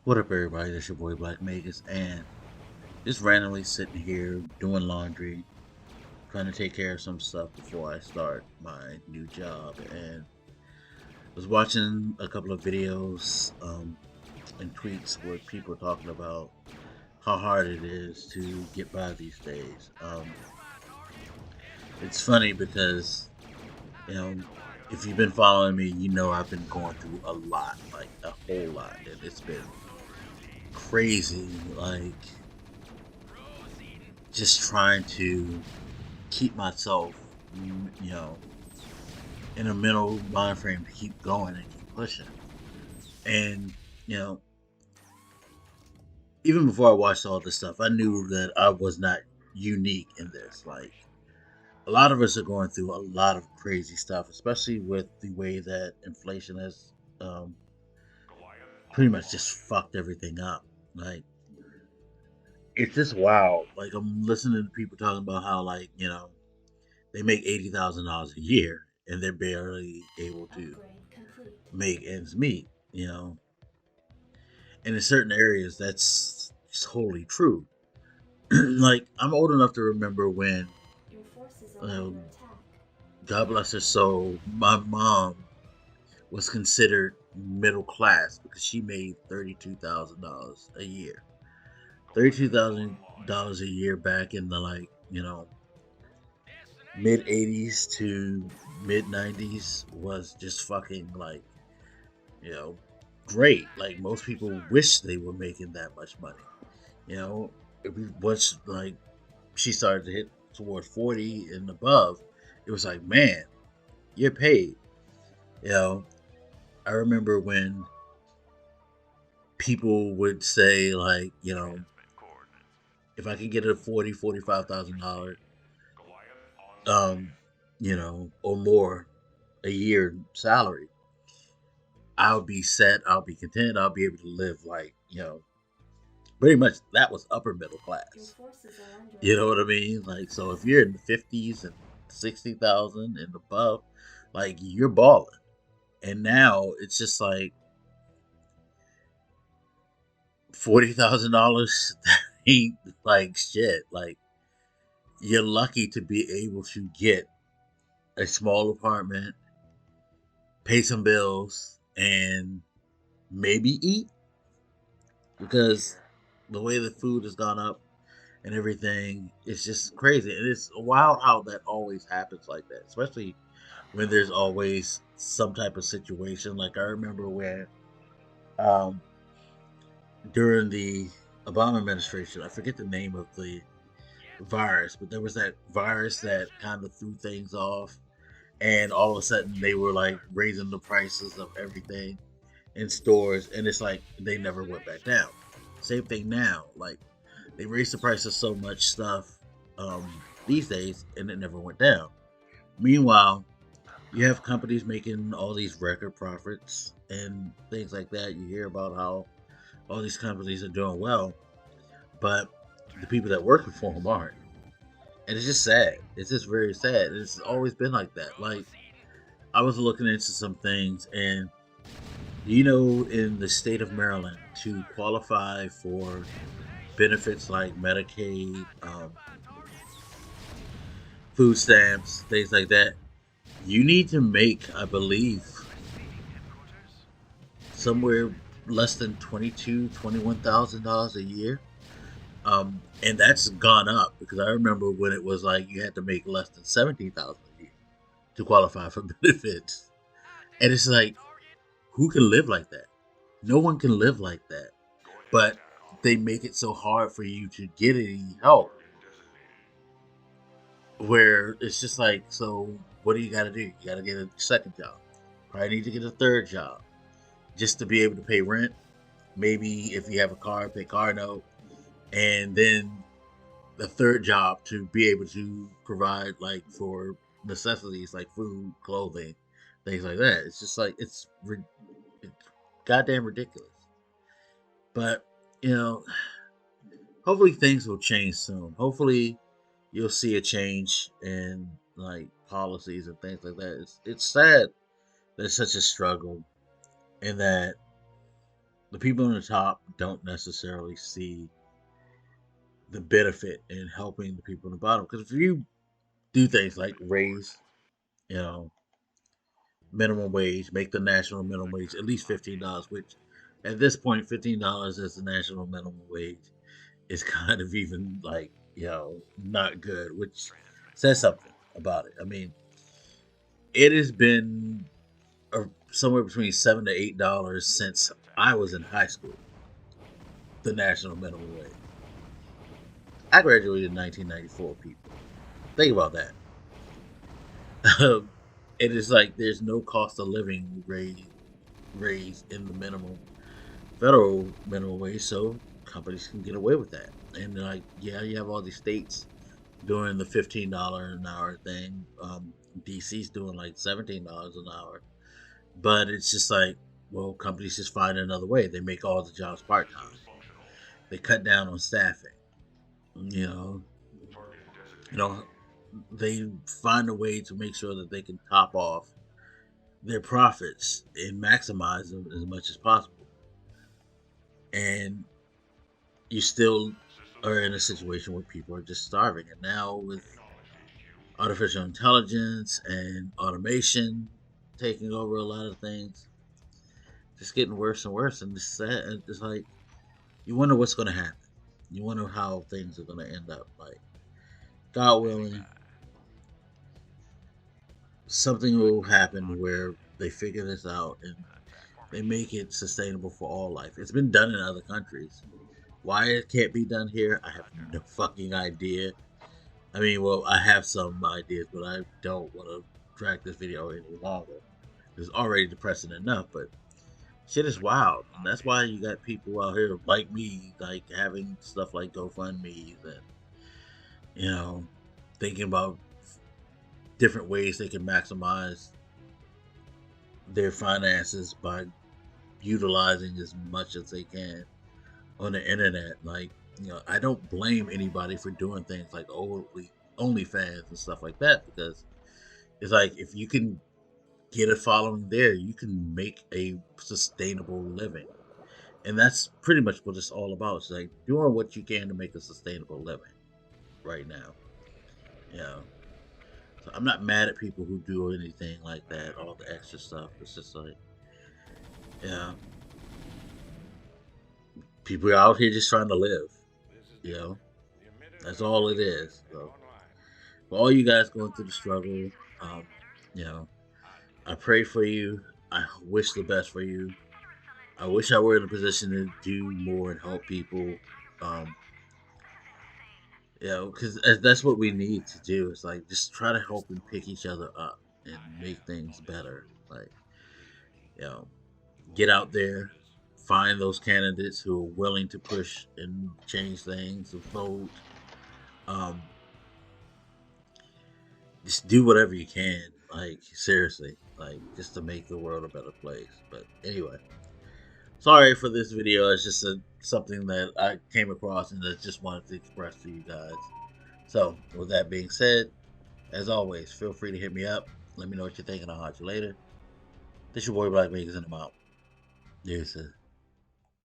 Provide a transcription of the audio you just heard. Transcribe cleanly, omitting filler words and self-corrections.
What up, everybody? That's your boy Black Magus, and just randomly sitting here doing laundry, trying to take care of some stuff before I start my new job. And was watching a couple of videos and tweets where people are talking about how hard it is to get by these days. It's funny because you know if you've been following me, you know I've been going through a lot, like a whole lot, and it's been crazy. Like just trying to keep myself, you know, in a mental mind frame to keep going and keep pushing. And, you know, even before I watched all this stuff, I knew that I was not unique in this. Like, a lot of us are going through a lot of crazy stuff, especially with the way that inflation has um, pretty much just fucked everything up. Like, it's just wild. Like, I'm listening to people talking about how, like, they make $80,000 a year and they're barely able to make ends meet, And in certain areas, that's totally true. Like, I'm old enough to remember when, um, God bless her soul, my mom was considered middle class because she made $32,000 a year. $32,000 a year back in the, like, mid 80s to mid 90s was just fucking like, you know, great. Like most people wish they were making that much money. You know, if we once like she started to hit toward 40 and above, it was like, man, you're paid. You know, I remember when people would say like, if I could get a $45,000, um, or more a year salary, I'll be set, I'll be content, I'll be able to live like, pretty much that was upper middle class. You know what I mean? Like, so if you're in the 50s and 60,000 and above, like you're balling. And now it's just like $40,000 ain't like shit. Like you're lucky to be able to get a small apartment, pay some bills, and maybe eat because the way the food has gone up and everything, it's just crazy. And it's wild how that always happens like that, especially when there's always some type of situation. Like I remember when um, during the Obama administration, I forget the name of the virus, but there was that virus that kind of threw things off, and all of a sudden they were like raising the prices of everything in stores, and it's like they never went back down. Same thing now, like they raised the price of so much stuff these days, and it never went down. Meanwhile, you have companies making all these record profits and things like that. You hear about how all these companies are doing well, but the people that work for them aren't. And it's just sad. It's just very sad. It's always been like that. Like, I was looking into some things, and in the state of Maryland, to qualify for benefits like Medicaid, food stamps, things like that, you need to make, I believe, somewhere less than $21,000 a year. And that's gone up because I remember when it was like you had to make less than 17,000 a year to qualify for benefits. And it's like, who can live like that? No one can live like that. But they make it so hard for you to get any help where it's just like, so what do you got to do? You got to get a second job. Probably need to get a third job just to be able to pay rent. Maybe if you have a car, pay car note. And then the third job to be able to provide like for necessities like food, clothing, things like that. It's just like it's goddamn ridiculous. But you know, hopefully things will change soon. Hopefully you'll see a change in like policies and things like that. It's sad that it's such a struggle and that the people on the top don't necessarily see the benefit in helping the people on the bottom. Because if you do things like raise, you know, minimum wage, make the national minimum wage at least $15, which at this point, $15 as the national minimum wage is kind of even like, not good, which says something about it. I mean, it has been somewhere between $7 to $8 since I was in high school. The national minimum wage. I graduated in 1994. People, think about that. It is like there's no cost of living raise in the federal minimum wage, so companies can get away with that. And like, yeah, you have all these states doing the $15 an hour thing. DC's doing like $17 an hour, but it's just like, well, companies just find another way. They make all the jobs part time. They cut down on staffing. You know, you know, they find a way to make sure that they can top off their profits and maximize them as much as possible. And you still are in a situation where people are just starving. And now with artificial intelligence and automation taking over a lot of things, just getting worse and worse. And it's sad. It's like you wonder what's going to happen. You wonder how things are going to end up. Like, God willing, something will happen where they figure this out and they make it sustainable for all life. It's been done in other countries. Why it can't be done here, I have no fucking idea. I mean, well, I have some ideas, but I don't want to drag this video any longer. It's already depressing enough, but shit is wild. And that's why you got people out here like me, like having stuff like GoFundMe's and, you know, thinking about different ways they can maximize their finances by utilizing as much as they can on the internet. Like, I don't blame anybody for doing things like OnlyFans and stuff like that, because it's like if you can get a following there, you can make a sustainable living. And that's pretty much what it's all about. It's like doing what you can to make a sustainable living right now. You know. So I'm not mad at people who do anything like that, all the extra stuff. It's just like, yeah, people are out here just trying to live. You know, that's all it is. So, for all you guys going through the struggle, um, you know, I pray for you. I wish the best for you. I wish I were in a position to do more and help people. Um, because that's what we need to do. Is like just try to help and pick each other up and make things better. Like, you know, get out there, find those candidates who are willing to push and change things, vote. Um, just do whatever you can. Like, seriously, like just to make the world a better place. But anyway, sorry for this video. It's just something that I came across and I just wanted to express to you guys. So, with that being said, as always, feel free to hit me up. Let me know what you're thinking. I'll haunt you later. This your boy Blak Magus, and I'm out. Deuces.